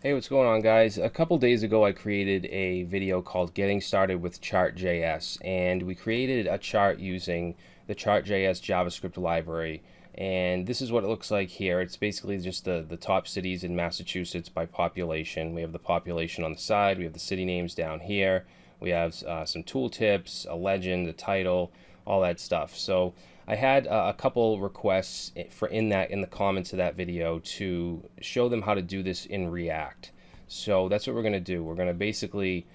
Hey, what's going on, guys? A couple days ago, I created a video called Getting Started with Chart.js, and we created a chart using the Chart.js JavaScript library. And this is what it looks like here. It's basically just the top cities in Massachusetts by population. We have the population on the side, we have the city names down here, we have some tooltips, a legend, a title, all that stuff. So I had a couple requests for in the comments of that video to show them how to do this in React. So that's what we're going to do. We're going to basically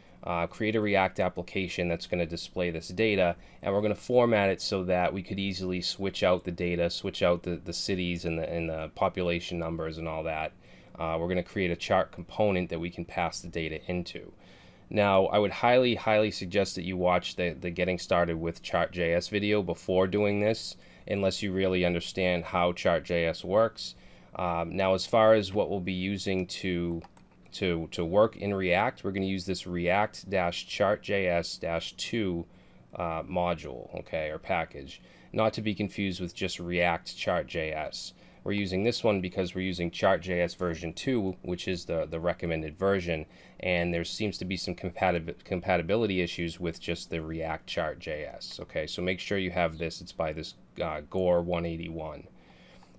create a React application that's going to display this data, and we're going to format it so that we could easily switch out the data, switch out the cities and the population numbers and all that. We're going to create a chart component that we can pass the data into. Now, I would highly suggest that you watch the Getting Started with Chart.js video before doing this, unless you really understand how Chart.js works. Now, as far as what we'll be using to work in React, we're going to use this react-chart.js-2 module, okay, or package, not to be confused with just React Chart.js. We're using this one because we're using Chart.js version 2, which is the recommended version, and there seems to be some compatibility issues with just the React Chart.js. Okay, so make sure you have this. It's by this Gore 181.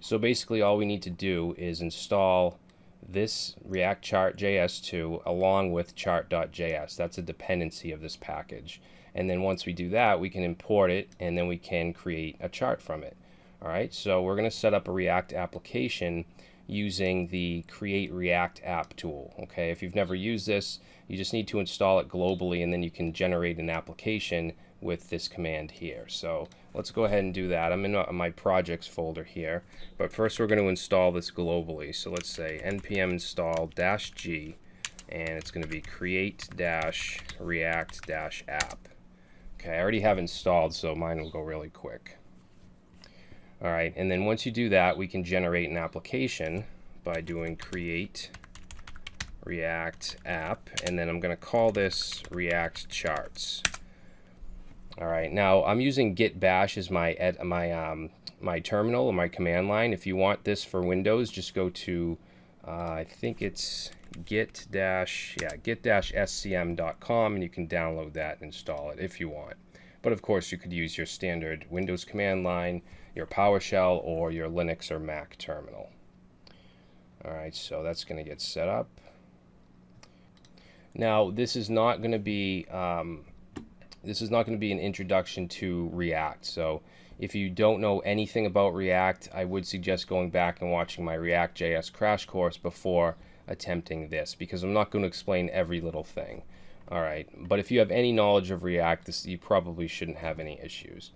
So basically all we need to do is install this React Chart.js 2 along with Chart.js. That's a dependency of this package. And then once we do that, we can import it, and then we can create a chart from it. All right, so we're going to set up a React application using the Create React App tool. Okay, if you've never used this, you just need to install it globally, and then you can generate an application with this command here. So let's go ahead and do that. I'm in my projects folder here, but first we're going to install this globally. So let's say npm install -g, and it's going to be create-react-app. Okay, I already have installed, so mine will go really quick. All right, and then once you do that, we can generate an application by doing create react app, and then I'm going to call this React Charts. All right, now I'm using git bash as my terminal or my command line. If you want this for Windows, just go to I think it's git-scm.com, and you can download that and install it if you want. But of course, you could use your standard Windows command line, your PowerShell, or your Linux or Mac terminal. All right, so that's going to get set up. Now, this is not going to be an introduction to React. So if you don't know anything about React, I would suggest going back and watching my React.js crash course before attempting this, because I'm not going to explain every little thing. All right, but if you have any knowledge of React, you probably shouldn't have any issues.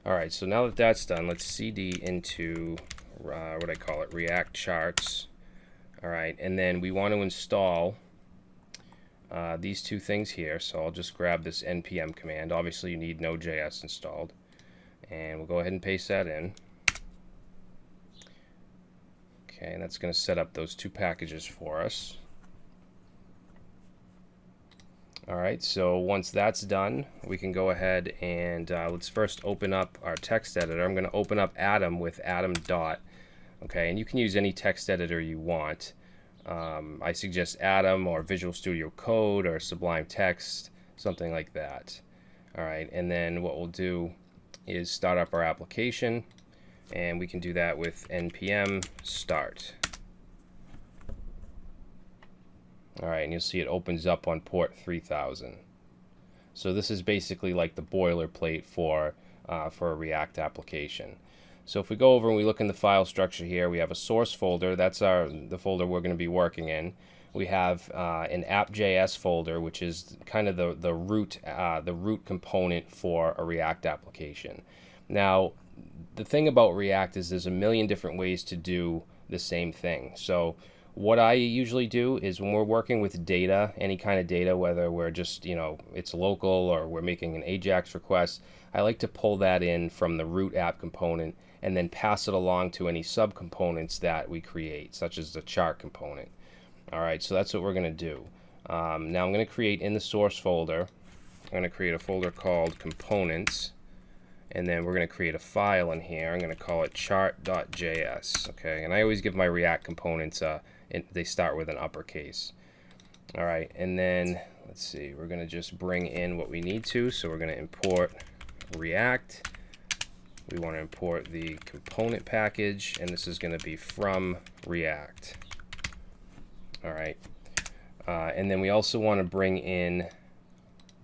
All right, so now that that's done, let's cd into what I call it, React Charts. All right, and then we want to install these two things here. So I'll just grab this npm command. Obviously, you need Node.js installed, and we'll go ahead and paste that in. Okay, and that's going to set up those two packages for us. All right, so once that's done, we can go ahead and let's first open up our text editor. I'm going to open up Atom with Atom dot. Okay, and you can use any text editor you want. I suggest Atom or Visual Studio Code or Sublime Text, something like that. All right, and then what we'll do is start up our application, and we can do that with npm start. All right, and you'll see it opens up on port 3000. So this is basically like the boilerplate for a React application. So if we go over and we look in the file structure here, we have a source folder. That's the folder we're going to be working in. We have an app.js folder, which is kind of the root component for a React application. Now, the thing about React is there's a million different ways to do the same thing. So what I usually do is when we're working with data, any kind of data, whether we're just, it's local or we're making an AJAX request, I like to pull that in from the root app component and then pass it along to any subcomponents that we create, such as the chart component. All right, so that's what we're going to do. Now I'm going to create in the source folder, I'm going to create a folder called components, and then we're going to create a file in here. I'm going to call it chart.js. Okay, and I always give my React components they start with an uppercase. All right, and then let's see, we're going to just bring in what we need to. So we're going to import React. We want to import the component package, and this is going to be from React. All right, and then we also want to bring in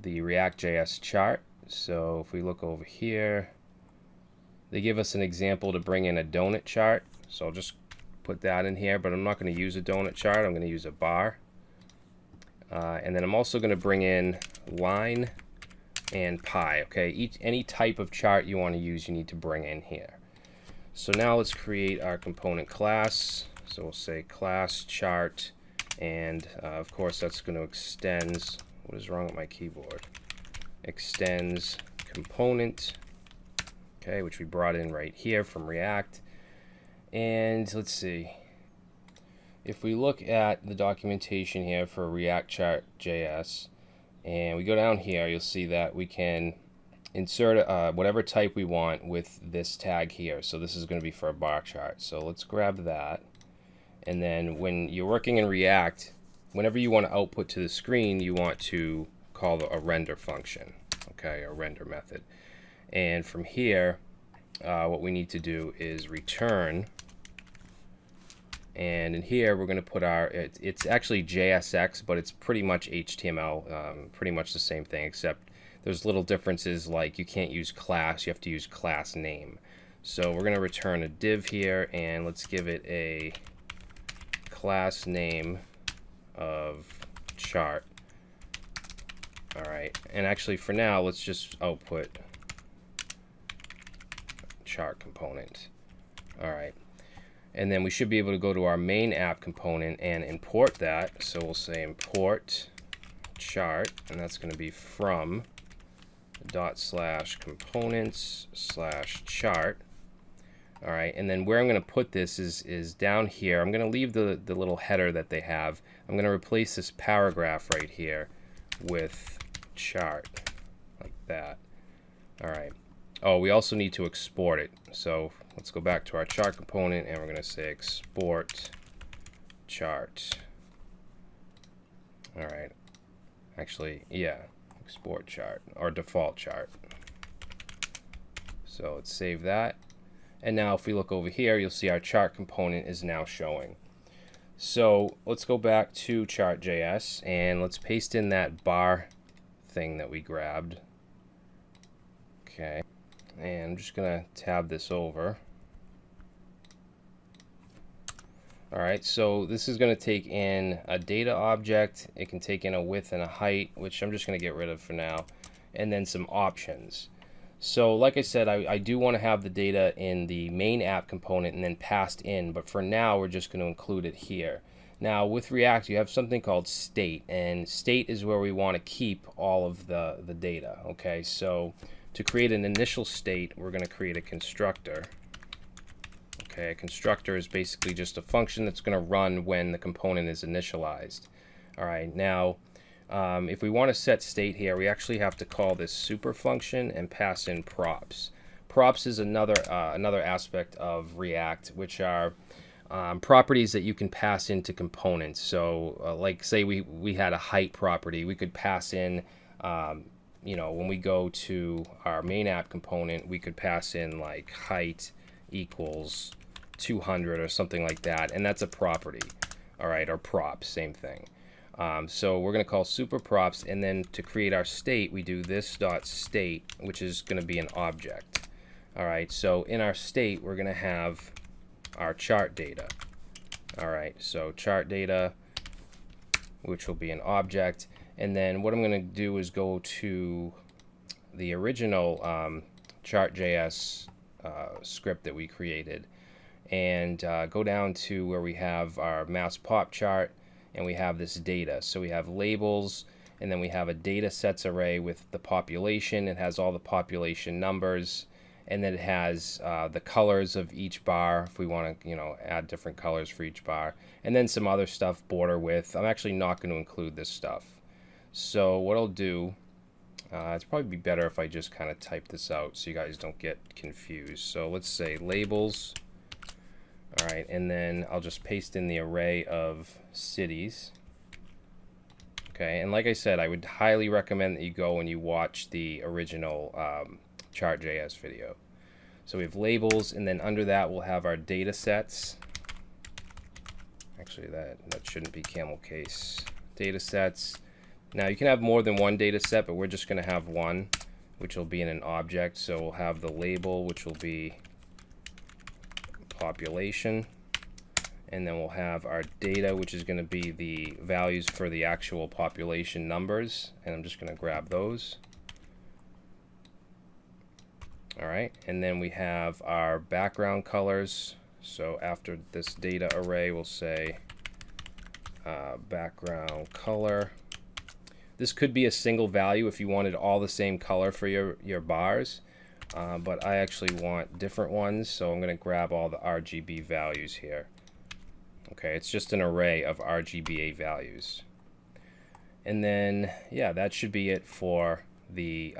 the react.js chart. So if we look over here, they give us an example to bring in a donut chart. So I'll just put that in here, but I'm not going to use a donut chart. I'm going to use a bar. And then I'm also going to bring in line and pie. Okay, any type of chart you want to use, you need to bring in here. So now let's create our component class. So we'll say class chart, and of course that's going to extends. What is wrong with my keyboard? Extends component. Okay, which we brought in right here from React. And let's see. If we look at the documentation here for React Chart.js, and we go down here, you'll see that we can insert whatever type we want with this tag here. So this is going to be for a bar chart. So let's grab that. And then when you're working in React, whenever you want to output to the screen, you want to call a render function, okay, a render method. And from here, what we need to do is return. And in here, we're going to put our, it's actually JSX, but it's pretty much HTML, pretty much the same thing, except there's little differences like you can't use class, you have to use class name. So we're going to return a div here, and let's give it a class name of chart. All right, and actually for now, let's just output chart component. All right. And then we should be able to go to our main app component and import that. So we'll say import chart, and that's going to be from ./components/chart. All right, and then where I'm going to put this is down here. I'm going to leave the little header that they have. I'm going to replace this paragraph right here with chart, like that. All right. Oh, we also need to export it. So let's go back to our chart component, and we're going to say export chart. All right. Actually, yeah, export chart or default chart. So let's save that. And now if we look over here, you'll see our chart component is now showing. So let's go back to Chart.js, and let's paste in that bar thing that we grabbed. Okay. And I'm just going to tab this over. All right, so this is going to take in a data object. It can take in a width and a height, which I'm just going to get rid of for now, and then some options. So like I said, I do want to have the data in the main app component and then passed in, but for now we're just going to include it here. Now with React, you have something called state, and state is where we want to keep all of the data. Okay, so to create an initial state, we're going to create a constructor. Okay, a constructor is basically just a function that's going to run when the component is initialized. All right, now if we want to set state here, we actually have to call this super function and pass in props. Props is another aspect of React, which are properties that you can pass into components. So like say we had a height property, we could pass in you know, when we go to our main app component, we could pass in like height equals 200 or something like that, and that's a property. All right, or prop, same thing. So we're going to call super props, and then to create our state, we do this dot state, which is going to be an object. All right, so in our state, we're going to have our chart data. All right, so chart data, which will be an object. And then what I'm going to do is go to the original Chart.js script that we created, and go down to where we have our mouse pop chart, and we have this data. So we have labels, and then we have a data sets array with the population. It has all the population numbers, and then it has the colors of each bar if we want to, you know, add different colors for each bar, and then some other stuff, border width. I'm actually not going to include this stuff. So what I'll do, it's probably be better if I just kind of type this out so you guys don't get confused. So let's say labels. All right, and then I'll just paste in the array of cities. Okay, and like I said, I would highly recommend that you go and you watch the original Chart.js video. So we have labels, and then under that we'll have our data sets. Actually, that shouldn't be camel case. Data sets. Now you can have more than one data set, but we're just going to have one, which will be in an object. So we'll have the label, which will be population. And then we'll have our data, which is going to be the values for the actual population numbers. And I'm just going to grab those. All right, and then we have our background colors. So after this data array, we'll say background color. This could be a single value if you wanted all the same color for your bars, but I actually want different ones, so I'm going to grab all the RGB values here. Okay, it's just an array of RGBA values. And then, yeah, that should be it for the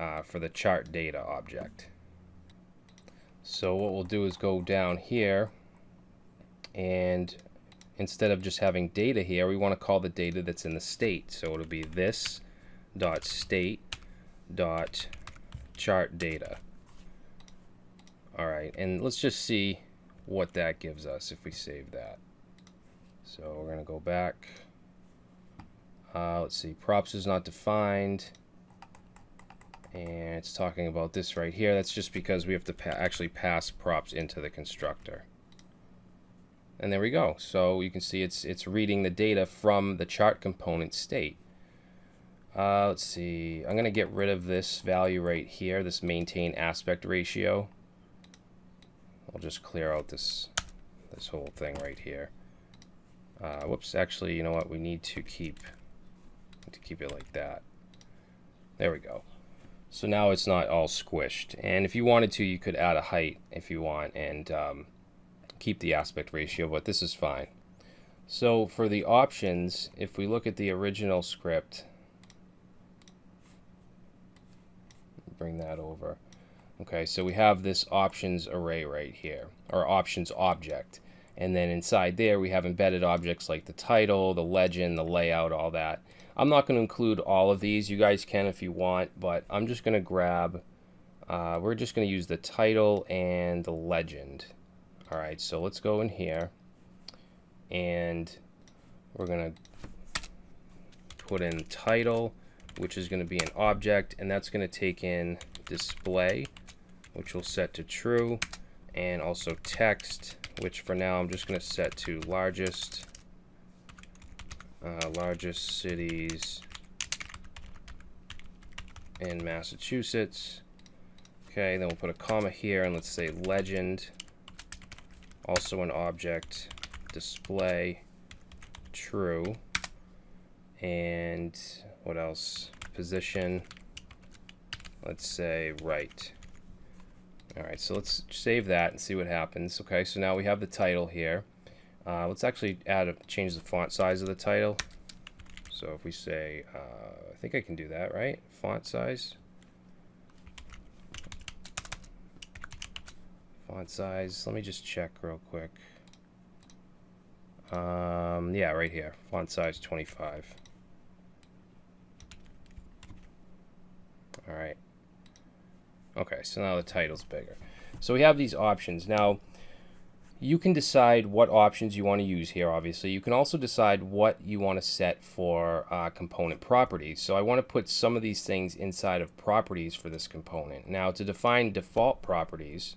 chart data object. So what we'll do is go down here, and instead of just having data here, we want to call the data that's in the state. So it'll be this dot state dot chart data. All right, and let's just see what that gives us if we save that. So we're going to go back. Let's see, props is not defined. And it's talking about this right here. That's just because we have to actually pass props into the constructor. And there we go. So you can see it's reading the data from the chart component state. Let's see. I'm going to get rid of this value right here, this maintain aspect ratio. I'll just clear out this whole thing right here. Whoops. Actually, you know what? We need to keep it like that. There we go. So now it's not all squished. And if you wanted to, you could add a height if you want and keep the aspect ratio, but this is fine. So for the options, if we look at the original script, bring that over. Okay, so we have this options array right here, or options object. And then inside there, we have embedded objects like the title, the legend, the layout, all that. I'm not going to include all of these. You guys can if you want, but I'm just going to grab, we're just going to use the title and the legend. All right, so let's go in here, and we're going to put in title, which is going to be an object, and that's going to take in display, which we'll set to true, and also text, which for now I'm just going to set to largest cities in Massachusetts. Okay, then we'll put a comma here, and let's say legend, also an object, display true, and what else? Position, let's say right. All right, so let's save that and see what happens. Okay, so now we have the title here. Let's actually change the font size of the title. So if we say, I think I can do that, right? Font size. Font size, let me just check real quick. Yeah, right here, font size 25. All right. Okay, so now the title's bigger. So we have these options. Now, you can decide what options you want to use here, obviously. You can also decide what you want to set for component properties. So I want to put some of these things inside of properties for this component. Now, to define default properties,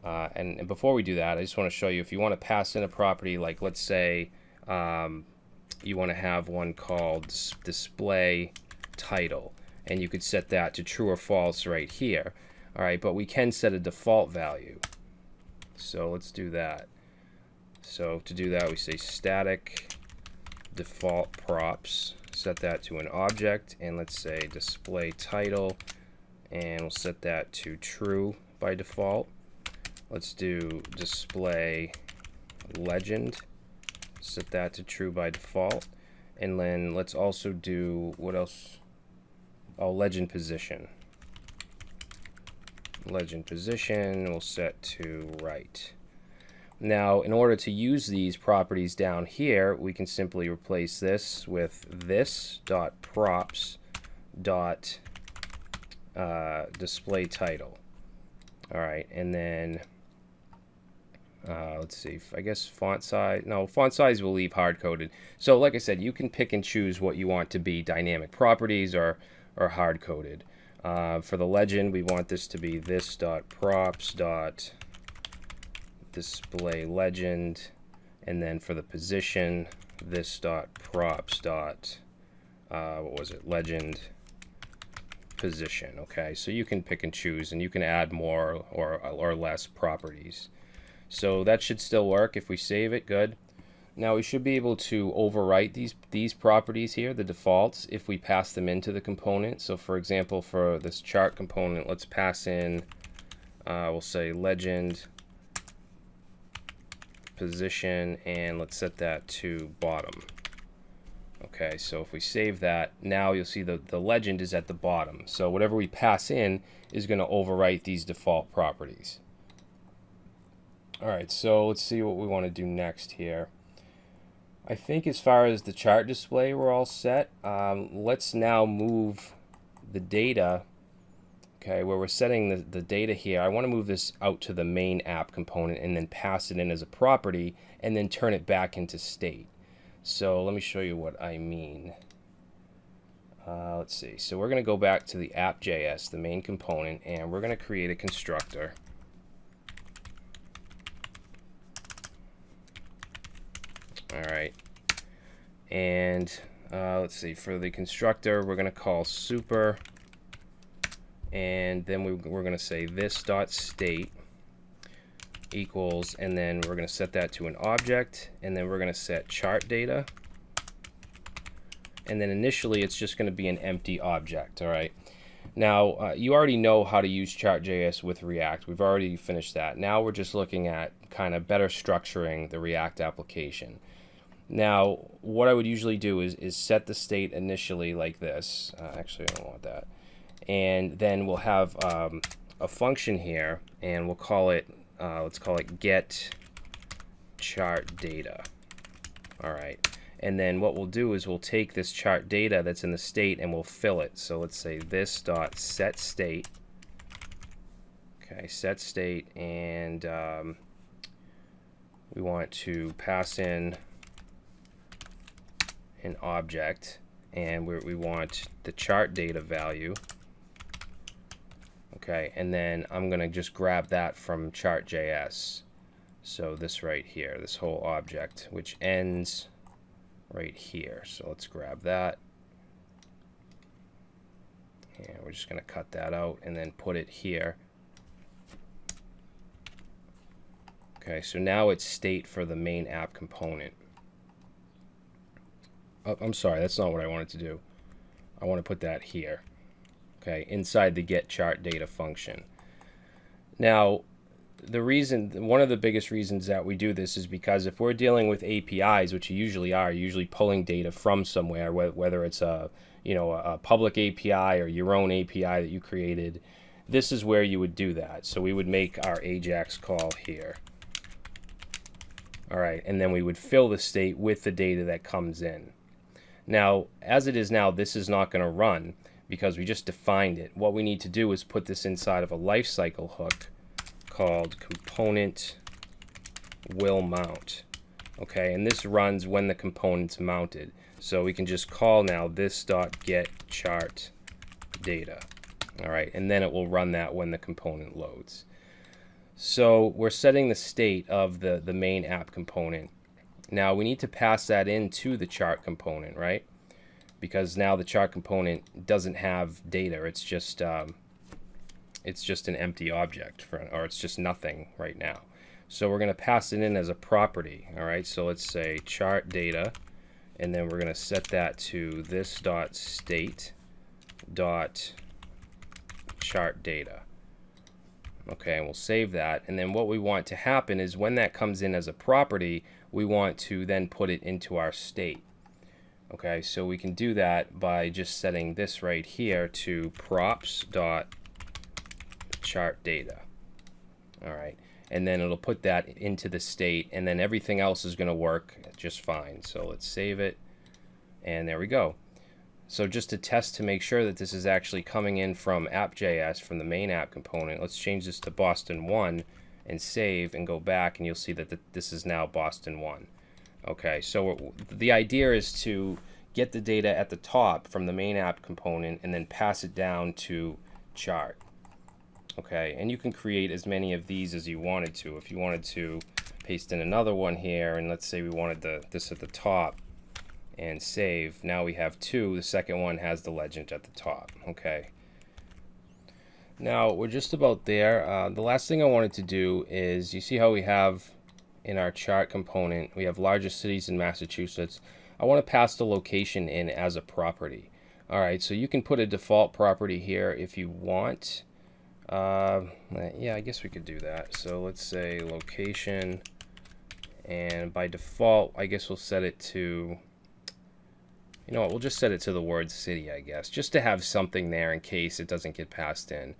and before we do that, I just want to show you if you want to pass in a property, like let's say you want to have one called display title, and you could set that to true or false right here. All right, but we can set a default value. So let's do that. So to do that, we say static default props, set that to an object, and let's say display title, and we'll set that to true by default. Let's do display legend, set that to true by default, and then let's also do, what else? Oh, legend position. Legend position we'll set to right. Now, in order to use these properties down here, we can simply replace this with this.props.display title. All right, and then let's see, I guess font size. No, font size we'll leave hard-coded. So like I said, you can pick and choose what you want to be dynamic properties or hard-coded. For the legend, we want this to be this.props.display legend, and then for the position, this.props. What was it? Legend position. Okay, so you can pick and choose, and you can add more or less properties. So that should still work. If we save it, good. Now we should be able to overwrite these properties here, the defaults, if we pass them into the component. So for example, for this chart component, let's pass in, we'll say legend position, and let's set that to bottom. Okay, so if we save that, now you'll see the legend is at the bottom. So whatever we pass in is going to overwrite these default properties. All right, so let's see what we want to do next here. I think as far as the chart display, we're all set. Let's now move the data, okay, where we're setting the data here. I want to move this out to the main app component and then pass it in as a property and then turn it back into state. So let me show you what I mean. Let's see. So we're going to go back to the app.js, the main component, and we're going to create a constructor. All right, and let's see, for the constructor, we're going to call super, and then we're going to say this.state equals, and then we're going to set that to an object, and then we're going to set chart data, and then initially it's just going to be an empty object. All right. Now, you already know how to use Chart.js with React. We've already finished that. Now we're just looking at kind of better structuring the React application. Now, what I would usually do is set the state initially like this. Actually, I don't want that. And then we'll have a function here, and we'll call it, let's call it get chart data. All right. And then what we'll do is we'll take this chart data that's in the state and we'll fill it. So let's say this.setState. Okay, set state, and we want to pass in an object, and we want the chart data value. Okay, and then I'm going to just grab that from Chart.js. So this right here, this whole object, which ends right here. So let's grab that. And we're just going to cut that out and then put it here. Okay, so now it's state for the main app component. Oh, I'm sorry, that's not what I wanted to do. I want to put that here. Okay, inside the get chart data function. Now, one of the biggest reasons that we do this is because if we're dealing with APIs, which you usually are, you're usually pulling data from somewhere, whether it's a public API or your own API that you created, this is where you would do that. So we would make our AJAX call here. All right, and then we would fill the state with the data that comes in. Now, as it is now, this is not going to run because we just defined it. What we need to do is put this inside of a lifecycle hook called component will mount. Okay, and this runs when the component's mounted. So we can just call now this.getChartData. All right, and then it will run that when the component loads. So we're setting the state of the main app component. Now we need to pass that into the chart component, right? Because now the chart component doesn't have data. It's just an empty object, or it's just nothing right now. So we're going to pass it in as a property. All right. So let's say chart data, and then we're going to set that to this.state.chartData. Okay, and we'll save that. And then what we want to happen is when that comes in as a property, we want to then put it into our state. Okay, so we can do that by just setting this right here to props.chartData. All right, and then it'll put that into the state, and then everything else is going to work just fine. So let's save it, and there we go. So just to test to make sure that this is actually coming in from app.js, from the main app component, let's change this to Boston 1 and save and go back, and you'll see that this is now Boston 1. Okay, so the idea is to get the data at the top from the main app component and then pass it down to chart. Okay, and you can create as many of these as you wanted to. If you wanted to paste in another one here, and let's say we wanted this at the top, and save, now we have two. The second one has the legend at the top. Okay, now we're just about there. The last thing I wanted to do is, you see how we have in our chart component, we have largest cities in Massachusetts. I want to pass the location in as a property. All right, so you can put a default property here if you want. Yeah, I guess we could do that. So let's say location, and by default, I guess we'll set it to, you know what, we'll just set it to the word city, I guess, just to have something there in case it doesn't get passed in.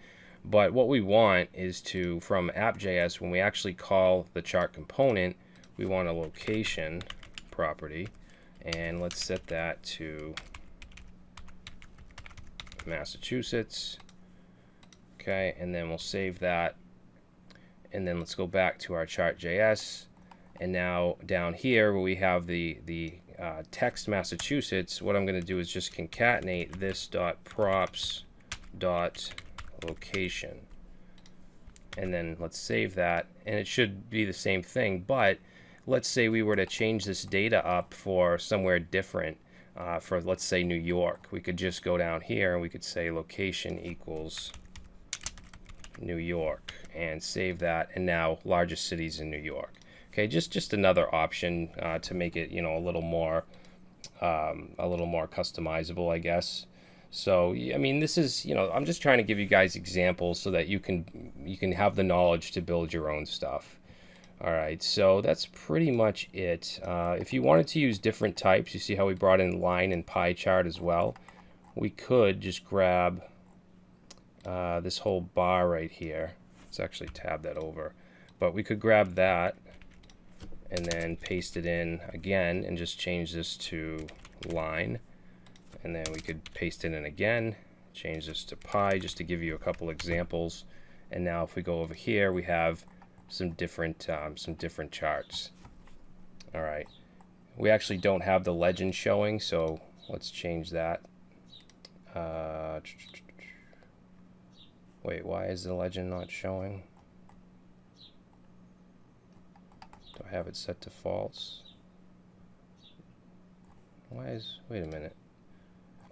But what we want is to, from app.js, when we actually call the chart component, we want a location property, and let's set that to Massachusetts. Okay, and then we'll save that, and then let's go back to our Chart.js, and now down here where we have the text Massachusetts, what I'm going to do is just concatenate this .props.location, and then let's save that, and it should be the same thing. But let's say we were to change this data up for somewhere different, for let's say New York. We could just go down here and we could say location equals New York and save that, and now largest cities in New York. Okay, just another option to make it, you know, a little more customizable, I guess. So I mean, this is, you know, I'm just trying to give you guys examples so that you can have the knowledge to build your own stuff. All right, so that's pretty much it. If you wanted to use different types, you see how we brought in line and pie chart as well. We could just grab this whole bar right here. Let's actually tab that over, but we could grab that and then paste it in again and just change this to line, and then we could paste it in again, change this to pie, just to give you a couple examples. And now if we go over here, we have some different charts. All right, we actually don't have the legend showing, so let's change that. Wait, why is the legend not showing? Do I have it set to false? Wait a minute.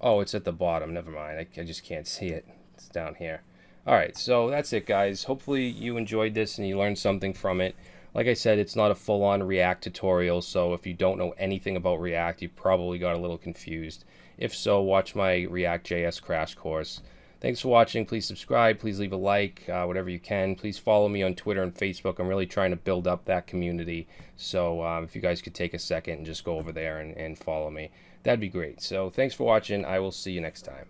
Oh, it's at the bottom. Never mind. I just can't see it. It's down here. All right, so that's it, guys. Hopefully you enjoyed this and you learned something from it. Like I said, it's not a full-on React tutorial, so if you don't know anything about React, you probably got a little confused. If so, watch my React.js crash course. Thanks for watching. Please subscribe. Please leave a like, whatever you can. Please follow me on Twitter and Facebook. I'm really trying to build up that community. So if you guys could take a second and just go over there and follow me, that'd be great. So thanks for watching. I will see you next time.